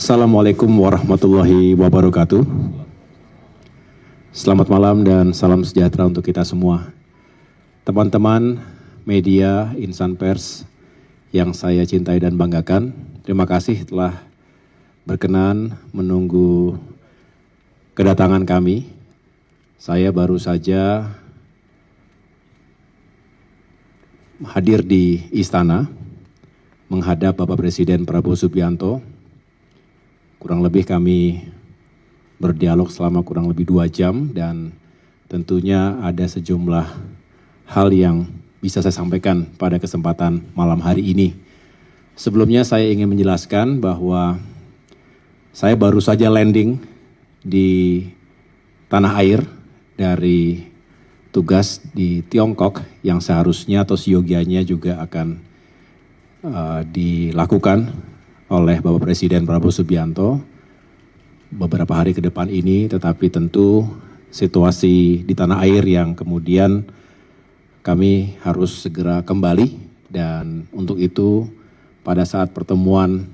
Assalamualaikum warahmatullahi wabarakatuh. Selamat malam dan salam sejahtera untuk kita semua. Teman-teman media, insan pers yang saya cintai dan banggakan, terima kasih telah berkenan menunggu kedatangan kami. Saya baru saja hadir di istana menghadap Bapak Presiden Prabowo Subianto. Kurang lebih kami berdialog selama kurang lebih 2 jam dan tentunya ada sejumlah hal yang bisa saya sampaikan pada kesempatan malam hari ini. Sebelumnya saya ingin menjelaskan bahwa saya baru saja landing di tanah air dari tugas di Tiongkok yang seharusnya atau seyogianya juga akan dilakukan oleh Bapak Presiden Prabowo Subianto beberapa hari ke depan ini, tetapi tentu situasi di tanah air yang kemudian kami harus segera kembali, dan untuk itu pada saat pertemuan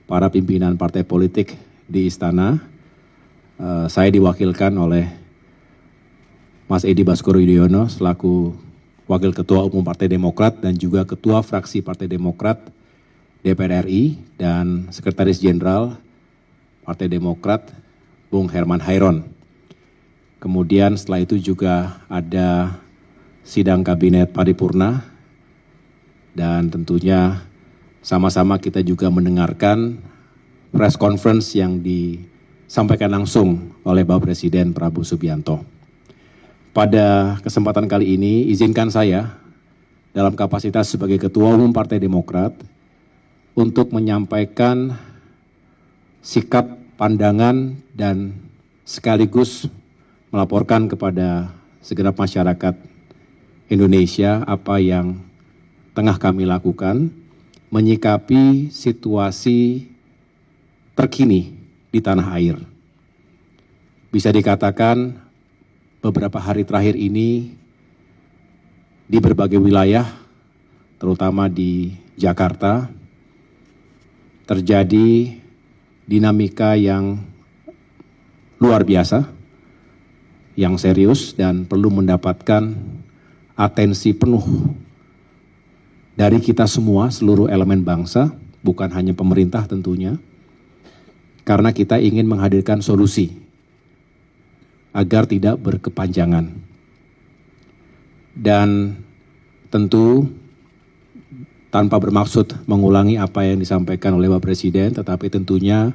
para pimpinan partai politik di istana, saya diwakilkan oleh Mas Edi Baskoro Yudhoyono selaku Wakil Ketua Umum Partai Demokrat dan juga Ketua Fraksi Partai Demokrat DPR RI dan Sekretaris Jenderal Partai Demokrat Bung Herman Hairon. Kemudian setelah itu juga ada sidang kabinet paripurna dan tentunya sama-sama kita juga mendengarkan press conference yang disampaikan langsung oleh Bapak Presiden Prabowo Subianto. Pada kesempatan kali ini izinkan saya dalam kapasitas sebagai Ketua Umum Partai Demokrat untuk menyampaikan sikap, pandangan, dan sekaligus melaporkan kepada segenap masyarakat Indonesia apa yang tengah kami lakukan menyikapi situasi terkini di tanah air. Bisa dikatakan beberapa hari terakhir ini di berbagai wilayah, terutama di Jakarta, terjadi dinamika yang luar biasa, yang serius dan perlu mendapatkan atensi penuh dari kita semua, seluruh elemen bangsa, bukan hanya pemerintah tentunya, karena kita ingin menghadirkan solusi agar tidak berkepanjangan. Dan tentu tanpa bermaksud mengulangi apa yang disampaikan oleh Bapak Presiden, tetapi tentunya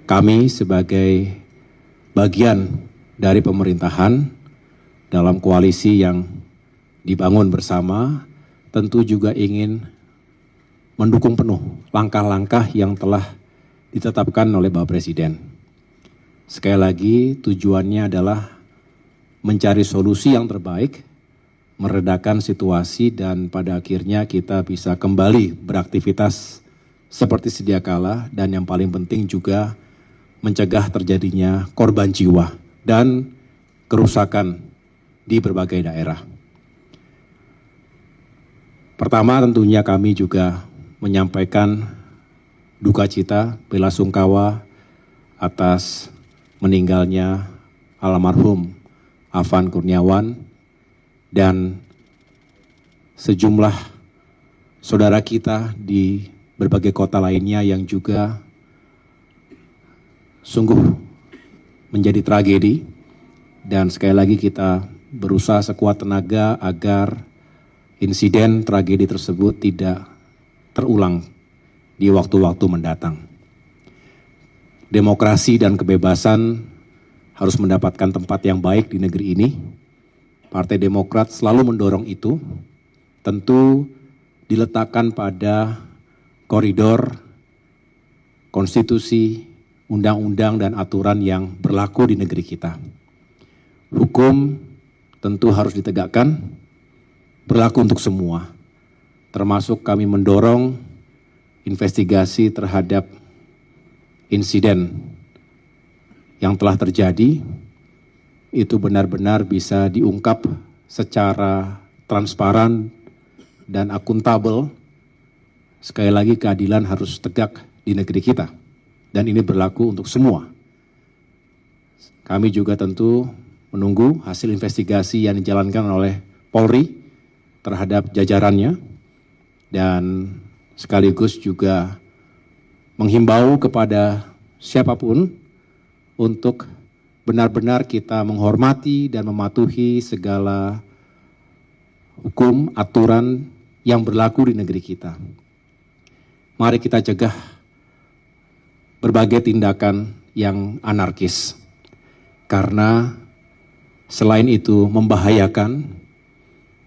kami sebagai bagian dari pemerintahan dalam koalisi yang dibangun bersama, tentu juga ingin mendukung penuh langkah-langkah yang telah ditetapkan oleh Bapak Presiden. Sekali lagi tujuannya adalah mencari solusi yang terbaik, meredakan situasi, dan pada akhirnya kita bisa kembali beraktivitas seperti sedia kala, dan yang paling penting juga mencegah terjadinya korban jiwa dan kerusakan di berbagai daerah. Pertama tentunya kami juga menyampaikan duka cita, bela sungkawa atas meninggalnya almarhum Afan Kurniawan dan sejumlah saudara kita di berbagai kota lainnya yang juga sungguh menjadi tragedi. Dan sekali lagi kita berusaha sekuat tenaga agar insiden tragedi tersebut tidak terulang di waktu-waktu mendatang. Demokrasi dan kebebasan harus mendapatkan tempat yang baik di negeri ini. Partai Demokrat selalu mendorong itu, tentu diletakkan pada koridor konstitusi, undang-undang, dan aturan yang berlaku di negeri kita. Hukum tentu harus ditegakkan, berlaku untuk semua, termasuk kami mendorong investigasi terhadap insiden yang telah terjadi, itu benar-benar bisa diungkap secara transparan dan akuntabel. Sekali lagi keadilan harus tegak di negeri kita. Dan ini berlaku untuk semua. Kami juga tentu menunggu hasil investigasi yang dijalankan oleh Polri terhadap jajarannya dan sekaligus juga menghimbau kepada siapapun untuk benar-benar kita menghormati dan mematuhi segala hukum, aturan yang berlaku di negeri kita. Mari kita cegah berbagai tindakan yang anarkis, karena selain itu membahayakan,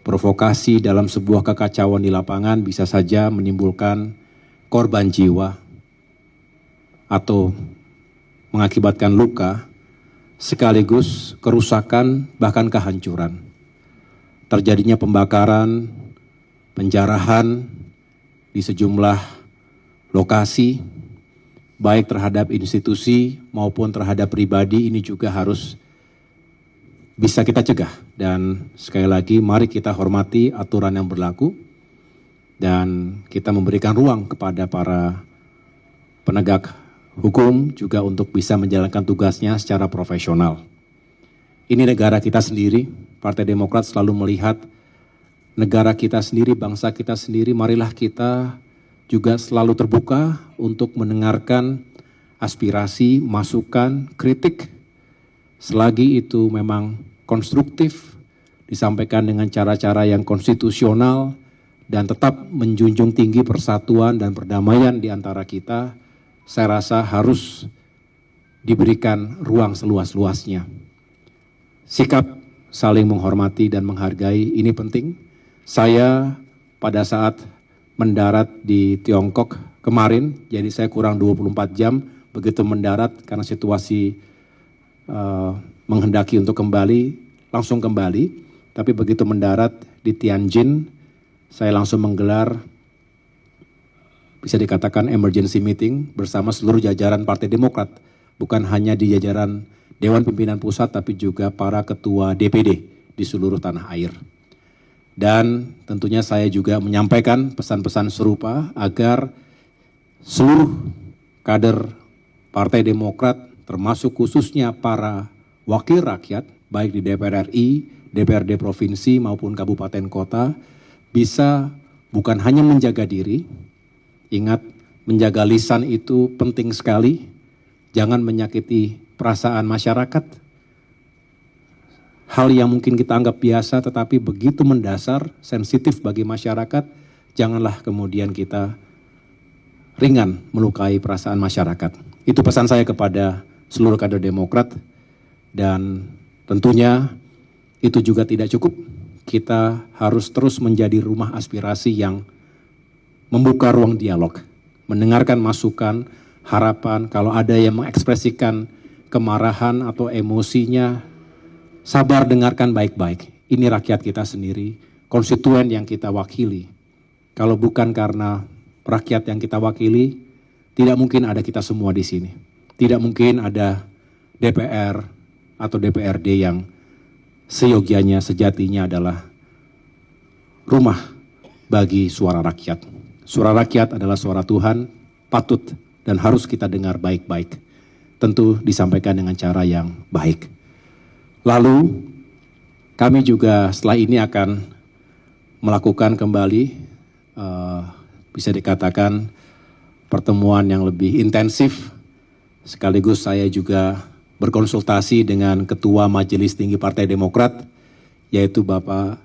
provokasi dalam sebuah kekacauan di lapangan bisa saja menimbulkan korban jiwa atau mengakibatkan luka, sekaligus kerusakan bahkan kehancuran. Terjadinya pembakaran, penjarahan di sejumlah lokasi, baik terhadap institusi maupun terhadap pribadi, ini juga harus bisa kita cegah. Dan sekali lagi, mari kita hormati aturan yang berlaku dan kita memberikan ruang kepada para penegak hukum juga untuk bisa menjalankan tugasnya secara profesional. Ini negara kita sendiri, Partai Demokrat selalu melihat negara kita sendiri, bangsa kita sendiri, marilah kita juga selalu terbuka untuk mendengarkan aspirasi, masukan, kritik, selagi itu memang konstruktif, disampaikan dengan cara-cara yang konstitusional, dan tetap menjunjung tinggi persatuan dan perdamaian di antara kita. Saya rasa harus diberikan ruang seluas-luasnya. Sikap saling menghormati dan menghargai ini penting. Saya pada saat mendarat di Tiongkok kemarin, jadi saya kurang 24 jam begitu mendarat karena situasi menghendaki untuk kembali, langsung kembali. Tapi begitu mendarat di Tianjin, saya langsung menggelar bisa dikatakan emergency meeting bersama seluruh jajaran Partai Demokrat. Bukan hanya di jajaran Dewan Pimpinan Pusat, tapi juga para ketua DPD di seluruh tanah air. Dan tentunya saya juga menyampaikan pesan-pesan serupa agar seluruh kader Partai Demokrat, termasuk khususnya para wakil rakyat, baik di DPR RI, DPRD Provinsi maupun Kabupaten Kota, bisa bukan hanya menjaga diri. Ingat, menjaga lisan itu penting sekali. Jangan menyakiti perasaan masyarakat. Hal yang mungkin kita anggap biasa tetapi begitu mendasar, sensitif bagi masyarakat, janganlah kemudian kita ringan melukai perasaan masyarakat. Itu pesan saya kepada seluruh kader Demokrat, dan tentunya itu juga tidak cukup. Kita harus terus menjadi rumah aspirasi yang membuka ruang dialog, mendengarkan masukan, harapan. Kalau ada yang mengekspresikan kemarahan atau emosinya, sabar dengarkan baik-baik. Ini rakyat kita sendiri, konstituen yang kita wakili. Kalau bukan karena rakyat yang kita wakili, tidak mungkin ada kita semua di sini. Tidak mungkin ada DPR atau DPRD yang seyogianya, sejatinya adalah rumah bagi suara rakyat. Suara rakyat adalah suara Tuhan, patut dan harus kita dengar baik-baik. Tentu disampaikan dengan cara yang baik. Lalu, kami juga setelah ini akan melakukan kembali, bisa dikatakan pertemuan yang lebih intensif. Sekaligus saya juga berkonsultasi dengan Ketua Majelis Tinggi Partai Demokrat, yaitu Bapak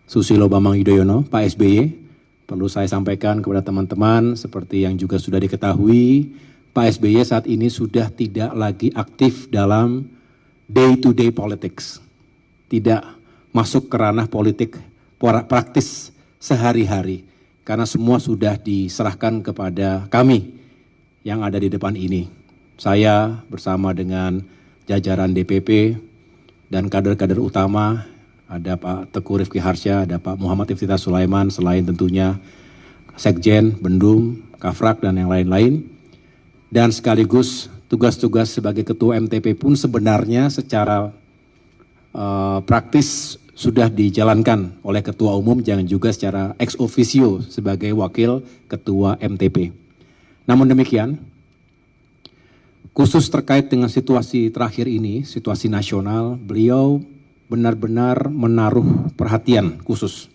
Susilo Bambang Yudhoyono, Pak SBY. Perlu saya sampaikan kepada teman-teman, seperti yang juga sudah diketahui, Pak SBY saat ini sudah tidak lagi aktif dalam day-to-day politics. Tidak masuk ke ranah politik praktis sehari-hari. Karena semua sudah diserahkan kepada kami yang ada di depan ini. Saya bersama dengan jajaran DPP dan kader-kader utama, ada Pak Teguh Rifki Harsha, ada Pak Muhammad Iftithar Sulaiman, selain tentunya Sekjen, Bendum, Kafrak, dan yang lain-lain. Dan sekaligus tugas-tugas sebagai Ketua MTP pun sebenarnya secara praktis sudah dijalankan oleh Ketua Umum, jangan juga secara ex officio sebagai Wakil Ketua MTP. Namun demikian, khusus terkait dengan situasi terakhir ini, situasi nasional, beliau benar-benar menaruh perhatian khusus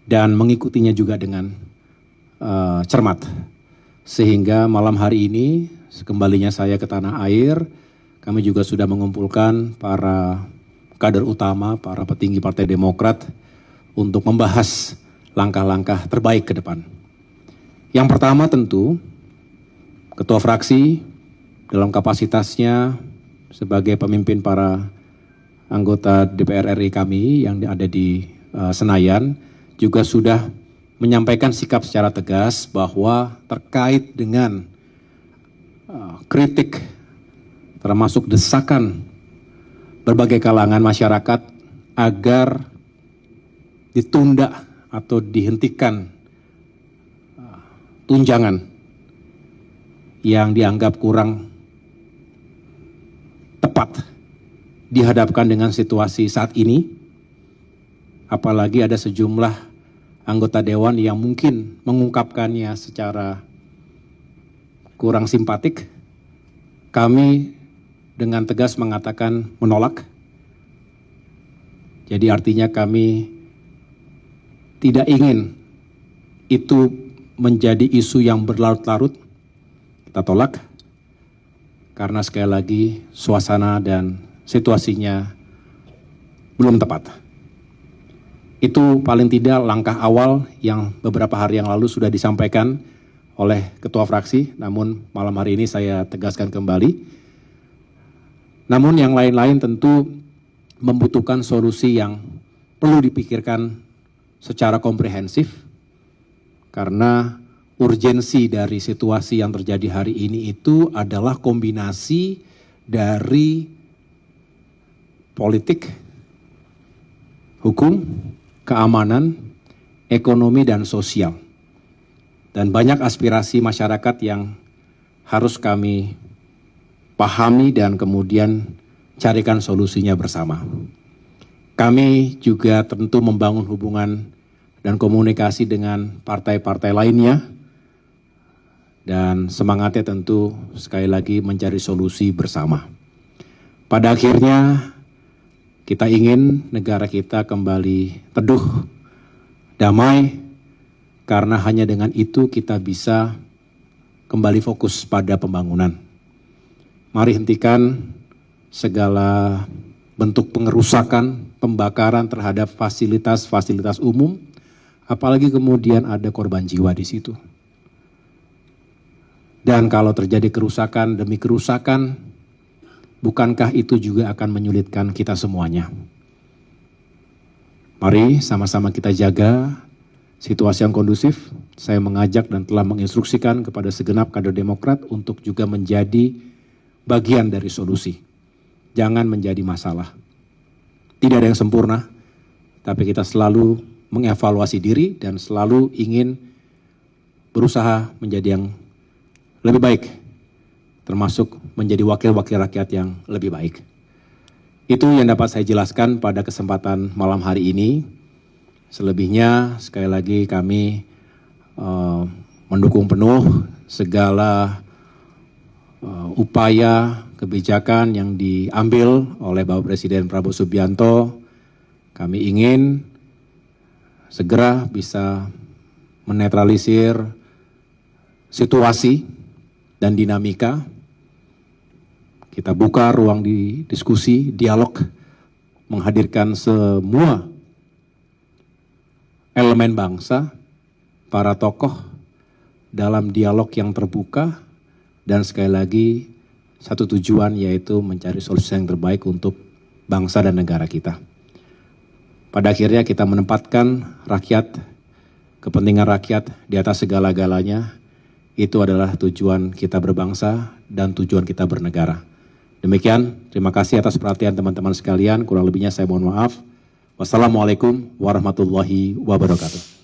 dan mengikutinya juga dengan cermat. Sehingga malam hari ini, sekembalinya saya ke tanah air, kami juga sudah mengumpulkan para kader utama, para petinggi Partai Demokrat untuk membahas langkah-langkah terbaik ke depan. Yang pertama tentu, Ketua Fraksi dalam kapasitasnya sebagai pemimpin para anggota DPR RI kami yang ada di Senayan juga sudah menyampaikan sikap secara tegas bahwa terkait dengan kritik termasuk desakan berbagai kalangan masyarakat agar ditunda atau dihentikan tunjangan yang dianggap kurang tepat dihadapkan dengan situasi saat ini, apalagi ada sejumlah anggota dewan yang mungkin mengungkapkannya secara kurang simpatik, kami dengan tegas mengatakan menolak. Jadi artinya kami tidak ingin itu menjadi isu yang berlarut-larut. Kita tolak karena sekali lagi suasana dan situasinya belum tepat. Itu paling tidak langkah awal yang beberapa hari yang lalu sudah disampaikan oleh Ketua Fraksi, namun malam hari ini saya tegaskan kembali. Namun yang lain-lain tentu membutuhkan solusi yang perlu dipikirkan secara komprehensif, karena urgensi dari situasi yang terjadi hari ini itu adalah kombinasi dari politik, hukum, keamanan, ekonomi, dan sosial. Dan banyak aspirasi masyarakat yang harus kami pahami dan kemudian carikan solusinya bersama. Kami juga tentu membangun hubungan dan komunikasi dengan partai-partai lainnya, dan semangatnya tentu sekali lagi mencari solusi bersama. Pada akhirnya kita ingin negara kita kembali teduh, damai, karena hanya dengan itu kita bisa kembali fokus pada pembangunan. Mari hentikan segala bentuk pengerusakan, pembakaran terhadap fasilitas-fasilitas umum, apalagi kemudian ada korban jiwa di situ. Dan kalau terjadi kerusakan demi kerusakan, bukankah itu juga akan menyulitkan kita semuanya? Mari sama-sama kita jaga situasi yang kondusif. Saya mengajak dan telah menginstruksikan kepada segenap kader Demokrat untuk juga menjadi bagian dari solusi. Jangan menjadi masalah. Tidak ada yang sempurna, tapi kita selalu mengevaluasi diri dan selalu ingin berusaha menjadi yang lebih baik, termasuk menjadi wakil-wakil rakyat yang lebih baik. Itu yang dapat saya jelaskan pada kesempatan malam hari ini. Selebihnya sekali lagi kami mendukung penuh segala upaya kebijakan yang diambil oleh Bapak Presiden Prabowo Subianto. Kami ingin segera bisa menetralisir situasi dan dinamika. Kita buka ruang di diskusi, dialog, menghadirkan semua elemen bangsa, para tokoh dalam dialog yang terbuka, dan sekali lagi satu tujuan, yaitu mencari solusi yang terbaik untuk bangsa dan negara kita. Pada akhirnya kita menempatkan rakyat, kepentingan rakyat di atas segala-galanya. Itu adalah tujuan kita berbangsa dan tujuan kita bernegara. Demikian, terima kasih atas perhatian teman-teman sekalian. Kurang lebihnya saya mohon maaf. Wassalamualaikum warahmatullahi wabarakatuh.